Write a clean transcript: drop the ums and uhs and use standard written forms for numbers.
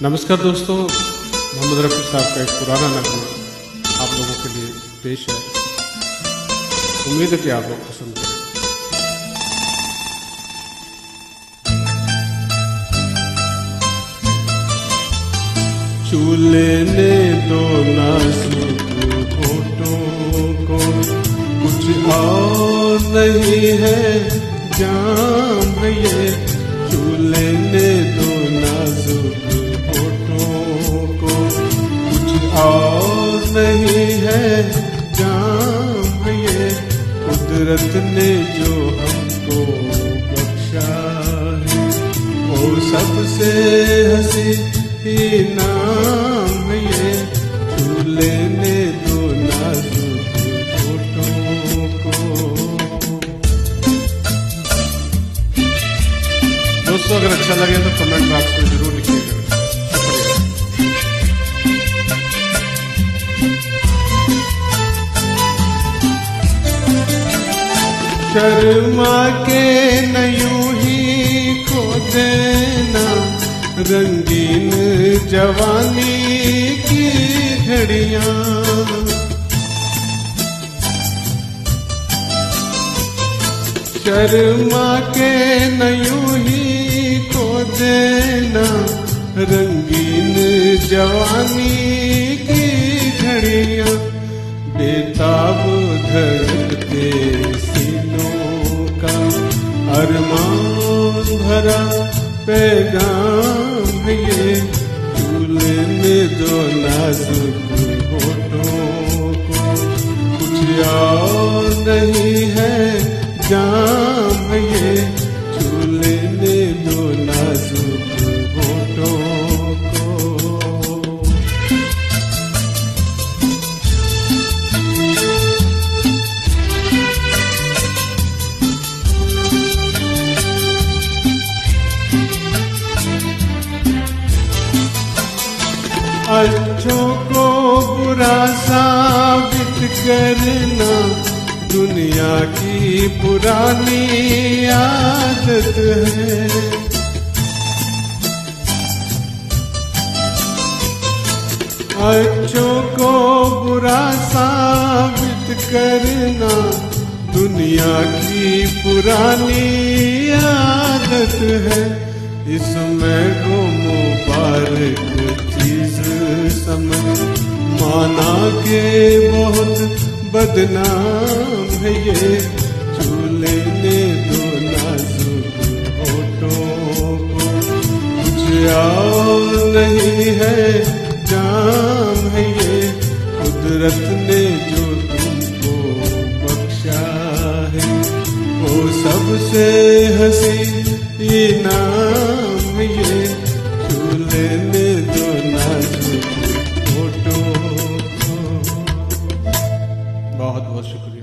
नमस्कार दोस्तों, मोहम्मद रफी साहब का एक पुराना नगमा आप लोगों के लिए पेश है। उम्मीद है कि आप लोग पसंद करें। चूल्हे ने दो नाजुक होठों को, कुछ और नहीं है जाम ये। चूल्हे ने दो नाजुक होठों को, कुछ और नहीं है जाम ये। कुदरत ने जो हमको बख्शा है, वो सबसे हंसी नाम ये। चूल्हे ने दो नाजुक होठों को। दोस्तों, अगर अच्छा लगे तो कमेंट बॉक्स में जरूर लिखिएगा। शर्मा के न यूं ही खो देना रंगीन जवानी की घड़ियां। शर्मा के न यूं ही खो देना रंगीन जवानी की घड़ियां। बेताब धड़कते सीनों का अरमान भरा पैगाम ये। चूल्हे में दो नाजुक होठों को, कुछ और नहीं है जाम ये। चूल्हे में दो नाजुक होठों को। अच्छों को बुरा साबित करना दुनिया की पुरानी आदत है। अच्छों को बुरा साबित करना दुनिया की पुरानी आदत है। इसमें वो मुबारक चीज समझ माना के बहुत बदनाम है ये। चूल्हे ने दो नाजुक होठों को, कुछ और नहीं है जाम है ये। कुदरत ने जो तुमको बख्शा है, वो सबसे हंसी इनाम ये। चूल्हे ने दो नाजुक होठों को। बहुत बहुत शुक्रिया।